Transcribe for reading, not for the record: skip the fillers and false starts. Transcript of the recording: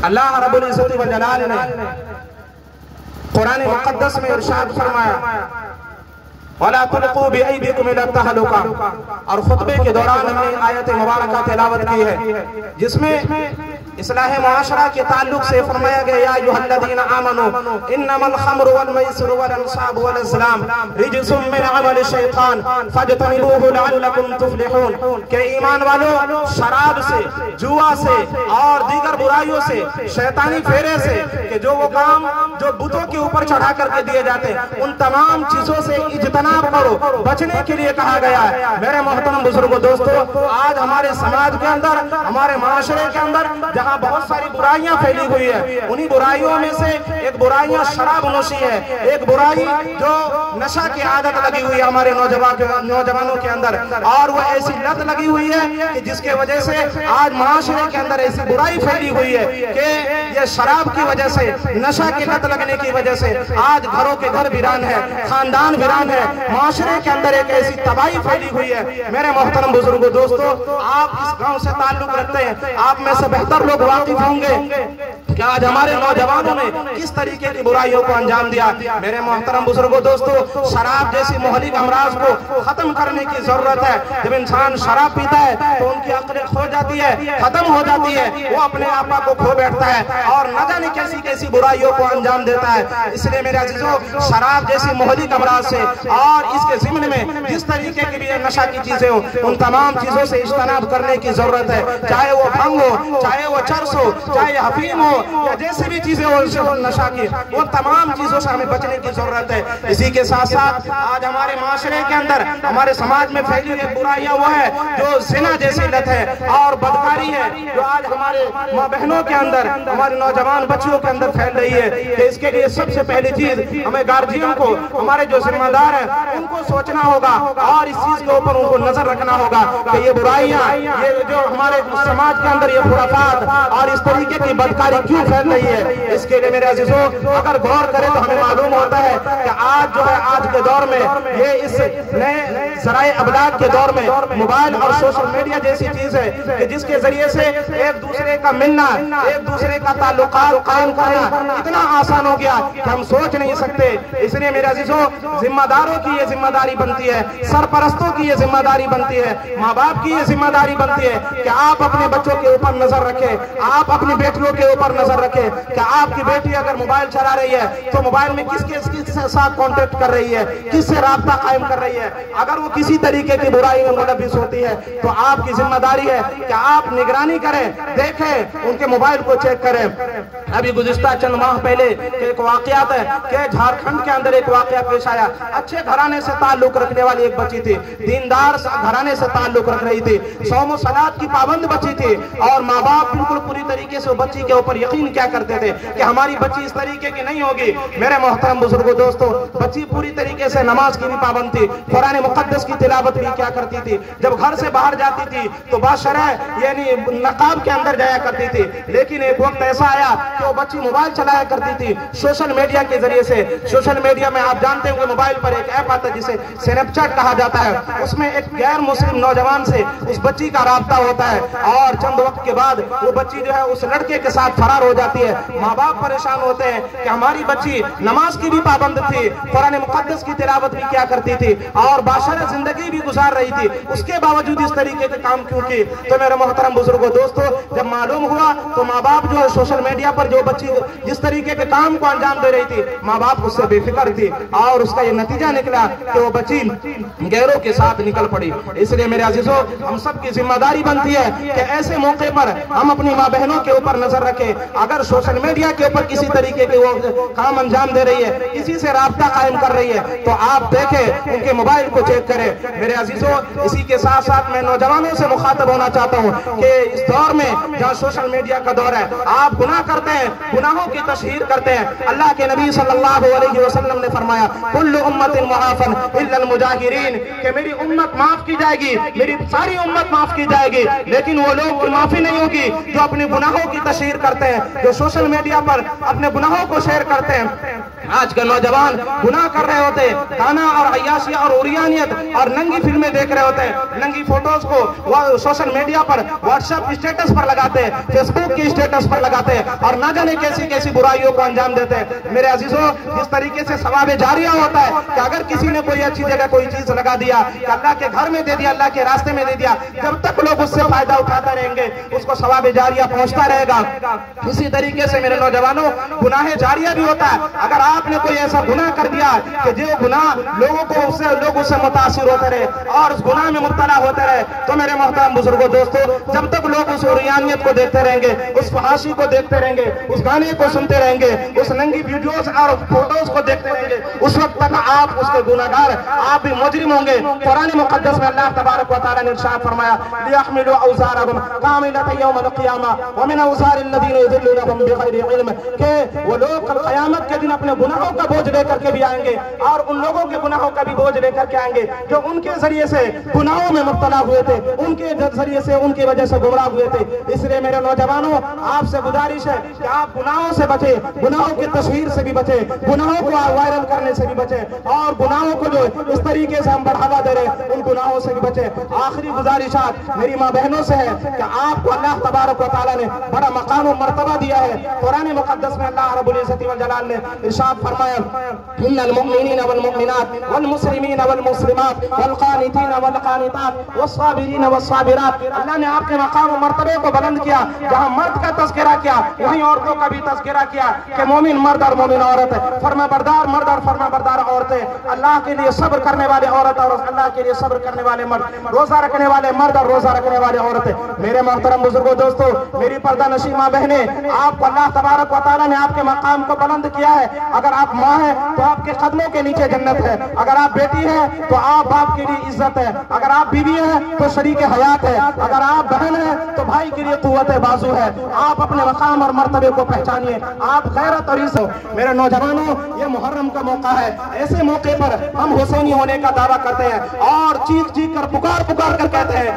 अल्लाह रब्बुल इज्जत व जलाल ने कुरान मुक़द्दस में इरशाद फरमाया वला तुल्क़ू बिअयदीकुम इला तहलुका, और खुतबे के दौरान हमने आयत मुबारका तिलावत की है जिसमें इस्लाह मुआशरा के ताल्लुक से फरमाया गया या अय्युहल्लज़ीना आमनू इन्नमल खम्रु वल मैसिरु वल अंसाबु वल अज़लाम रिज्सुम मिन अमलि शैतान फज्तनिबूहु लअल्लकुम तुफ्लिहून, के ईमान वालों शराब से, जुआ से और दीगर बुराइयों से, शैतानी फेरे से, कि जो वो काम जो बुतों के ऊपर चढ़ा करके दिए जाते हैं उन तमाम चीजों से इज्तनाब करो, बचने के लिए कहा गया है। मेरे मोहतरम बुजुर्गों, दोस्तों, आज हमारे समाज के अंदर, हमारे माशरे के अंदर जहाँ बहुत सारी बुराइयां फैली हुई है, उन्हीं बुराइयों में से एक बुराइयां शराब नोशी है, एक बुराई जो नशा की आदत लगी हुई है हमारे नौजवानों के अंदर, और वो ऐसी लत लगी हुई है कि जिसके वजह से आज माशरे के अंदर ऐसी बुराई फैली हुई है कि ये शराब की वजह से, नशा की लत लगने की वजह से आज घरों के घर वीरान है, खानदान वीरान है, माशरे के अंदर एक ऐसी तबाही फैली हुई है। मेरे मोहतरम बुजुर्गों, दोस्तों, आप इस गांव से ताल्लुक रखते हैं, आप में से बेहतर लोग वाकिफ होंगे कि आज हमारे नौजवानों ने किस तरीके की बुराइयों को अंजाम दिया। मेरे मोहतरम बुजुर्गों, दोस्तों, शराब जैसी मोहलिक अमराज को खत्म करने की जरूरत है। जब इंसान शराब पीता है तो उनकी अक्लें खो जाती है, खत्म हो जाती है, वो अपने आपा को खो बैठता है और न जाने कैसी कैसी बुराइयों को अंजाम देता है। इसलिए मेरे अजीजों, शराब जैसी मोहलिक अमराज से और इसके ज़िम्न में जिस तरीके की भी नशा की चीजें हो, उन तमाम चीजों से इज्तनाब करने की जरूरत है। चाहे वो भंग हो, चाहे वो चरस हो, चाहे अफीम हो, या जैसे भी चीजें हो नशा की, वो तमाम चीजों से हमें बचने की जरूरत है। इसी के साथ साथ आज हमारे माशरे के अंदर, हमारे समाज में फैली हुई बुराइयां वो है जो जिना जैसी लत है और बदकारी है, जो आज हमारे माँ बहनों के अंदर, हमारे नौजवान बच्चियों के अंदर फैल रही है। कि इसके लिए सबसे पहली चीज हमें गार्जियन को, हमारे जो जिम्मेदार हैं, उनको सोचना होगा और इस चीज के ऊपर उनको नजर रखना होगा कि ये बुराइयां, ये जो हमारे समाज के अंदर ये खुराफात और इस तरीके की बदकारी क्यों फैल रही है। इसके लिए मेरे अजीजों, अगर गौर करें तो हमें मालूम होता है कि आज जो है, आज के दौर में, ये इस नए ज़राए अबलाग के दौर में मोबाइल और सोशल मीडिया जैसी चीज है कि जिसके जरिए से एक दूसरे का मिलना, एक दूसरे का ताल्लुकात कायम करना इतना आसान हो गया कि हम सोच नहीं सकते। इसलिए मेरे अजीजों, जिम्मेदारों की ये जिम्मेदारी बनती है, सरपरस्तों की ये जिम्मेदारी बनती है, माँ बाप की ये जिम्मेदारी बनती है कि आप अपने बच्चों के ऊपर नजर रखें, आप अपनी बेटियों के ऊपर नजर रखें कि आपकी बेटी अगर मोबाइल चला रही है तो मोबाइल में किसके साथ कांटेक्ट कर रही है, किससे राब्ता कायम कर रही है। अगर वो किसी तरीके की बुराई में मुलविस होती है तो आपकी जिम्मेदारी है कि आप निगरानी करें, देखें, उनके मोबाइल को चेक करें। अभी गुज़िश्ता चंद माह पहले एक वाकयात है कि झारखंड के अंदर एक वाकया पेश आया। अच्छे घराने से ताल्लुक रखने वाली एक बच्ची थी, दीनदार घराने से ताल्लुक रख रही थी, सौम सलात की पाबंद बच्ची थी, और माँ बाप बिल्कुल पूरी तरीके से बच्ची के ऊपर यकीन क्या करते थे कि हमारी बच्ची इस तरीके की नहीं होगी। मेरे मोहतरम बुजुर्गों, दोस्तों, बच्ची पूरी तरीके से नमाज की भी पाबंद थी, कुरान मुक़द्दस की तिलावत भी क्या करती थी, जब घर से बाहर जाती थी तो बाशरह यानी नकाब के अंदर जाया करती थी। लेकिन एक वक्त ऐसा आया कि वो बच्ची मोबाइल चलाया करती थी सोशल मीडिया के जरिए से। सोशल मीडिया में आप जानते हैं कि मोबाइल पर एक ऐप आता है जिसे स्नैपचैट कहा जाता है, उसमें एक गैर मुस्लिम नौजवान से उस बच्ची का राब्ता होता है और चंद वक्त के बाद वो बच्ची जो है उस लड़के के साथ फरार हो जाती है। माँ बाप परेशान होते हैं कि हमारी बच्ची नमाज की भी पाबंद थी, कुरान मुक़द्दस की तिलावत भी क्या करती थी और बाशरा जिंदगी भी गुजार रही थी, उसके बावजूद इस तरीके के काम क्यों की। तो मेरे मोहतरम बुजुर्गों, दोस्तों, जब मालूम हुआ तो माँ बाप जो है सोशल मीडिया पर जो बच्ची जिस तरीके के काम को अंजाम दे रही थी, माँ बाप उससे बेफिक्र थी और उसका ये नतीजा निकला कि वो बच्ची गैरों के साथ निकल पड़ी। इसलिए मेरे अजीजों, हम सब की जिम्मेदारी बनती है कि ऐसे मौके पर हम अपनी माँ बहनों के ऊपर नजर रखें। अगर सोशल मीडिया के ऊपर किसी तरीके के वो काम अंजाम दे रही है, किसी से राब्ता कायम कर रही है, तो आप देखें, उनके मोबाइल को चेक करें। मेरे अजीजों, इसी के साथ साथ मैं नौजवानों से मुखातब होना चाहता हूँ कि इस दौर में जहाँ सोशल मीडिया का दौर है, आप गुनाह करते हैं, गुनाहों की तशहीर करते हैं। अल्लाह के नबी सल्लल्लाहु अलैहि वसल्लम ने फरमाया कुल्लु उम्मतिन मुआफन इल्लल मुजाहिरीन, कि मेरी उम्मत माफ की जाएगी, मेरी सारी उम्मत माफ की जाएगी, लेकिन वो लोग की माफी नहीं होगी जो अपने गुनाहों की तशहीर करते हैं, जो सोशल मीडिया पर अपने गुनाहों को शेयर करते हैं। आज के नौजवान गुनाह कर रहे होते, गाना और अय्याशिया और उरियानियत और नंगी फिल्में देख रहे होते हैं, नंगी फोटोज को वो सोशल मीडिया पर व्हाट्सएप स्टेटस पर लगाते हैं, फेसबुक की स्टेटस पर लगाते हैं और ना जाने कैसी कैसी बुराइयों को अंजाम देते हैं। मेरे अजीजों, जिस तरीके से सवाब जारिया होता है कि अगर किसी ने कोई अच्छी जगह कोई चीज लगा दिया, अल्लाह के घर में दे दिया, अल्लाह के रास्ते में दे दिया, जब तक लोग उससे फायदा उठाते रहेंगे उसको सवाब जारिया पहुंचता रहेगा। इसी तरीके से मेरे नौजवानों, गुनाह जारिया भी होता है। अगर आपने कोई ऐसा गुनाह कर दिया कि जो गुनाह लोगों को लोग उससे मुतासिर होते रहे और उस गुनाह में मुब्तला होते रहे, तो मेरे मोहतरम बुजुर्गों, दोस्तों, जब तक लोग उस उरियानियत को देखते रहेंगे, उस फहाशी को देखते रहेंगे, उस गाने को सुनते रहेंगे, उस नंगी वीडियोस और फोटोज को देखते रहेंगे, उस वक्त तक आप उसके गुनाहगार, आप भी मुजरिम होंगे। कुरान मुकद्दस में अल्लाह तबारक व तआला ने इरशाद फरमाया लियहमिलू औज़ारहुम कामिलतन यौमल क़ियामा व मिन औज़ारिल लज़ीना युज़िल्लूनहुम बिग़ैरि इल्म, के वो लोग कल क़यामत के दिन अपने गुनाहों का बोझ लेकर के भी आएंगे और उन लोगों के गुनाहों का भी बोझ लेकर के आएंगे जो उनके जरिए से गुनाहों में मुब्तला हुए थे, उनके जरिए से, उनकी वजह से गुमराह हुए थे। इसलिए मेरे नौजवानों, आपसे गुजारिश है कि आप गुनाहों से बचे, गुनाहों की तस्वीर से भी बचे, गुनाहों को वायरल करने से भी बचे और गुनाहों को जो इस तरीके से हम बढ़ावा दे रहे उन गुनाहों से भी बचे। आखिरी गुजारिशात मेरी माँ बहनों से है कि आपको अल्लाह तबारक व तआला ने बड़ा मकाम और मर्तबा दिया है। कुरान मुकद्दस में अल्लाह रब्बुल इज्जति वल जलाल ने इरशाद फरमाया इन्नल मुमिनीना वल मुमिनात वल मुस्लिमीना वल मुस्लिमात वल कानितीना वल कानितात वस साबिरीना वस साबिरात। अल्लाह ने आपके मकाम और मर्तबे को बुलंद किया। जहां मर्द का तज़किरा किया वहीं औरतों का भी तज़किरा किया कि मोमिन मर्द और मोमिन औरत है, फरमाबरदार मर्द और फरमाबरदार औरतें, अल्लाह के लिए सब्र करने वाले औरत और अल्लाह के लिए सब्र करने वाले मर्द, रोजा रखने वाले मर्द और रोजा रखने वाले औरतें। मेरे मोहतरम बुजुर्गों, दोस्तों, मेरी पर्दा नशी माँ बहने, आपको अल्लाह तबारक व तआला ने आपके मकाम को बुलंद किया है। अगर आप माँ हैं तो आपके कदमों के नीचे जन्नत है, अगर आप बेटी हैं तो आप बाप के लिए इज्जत है, अगर आप बीवी हैं तो शरीक हयात है, अगर आप बहन हैं तो भाई के लिए कुव्वत बाजू है। आप अपने मकाम और मर्तबे को पहचानिए, आप गैरत और इज्जत। मेरे नौजवानों, ये मुहर्रम का मौका है, ऐसे मौके पर हम हुसैनी होने का दावा करते हैं और चीख चीख कर पुकार पुकार कर कहते हैं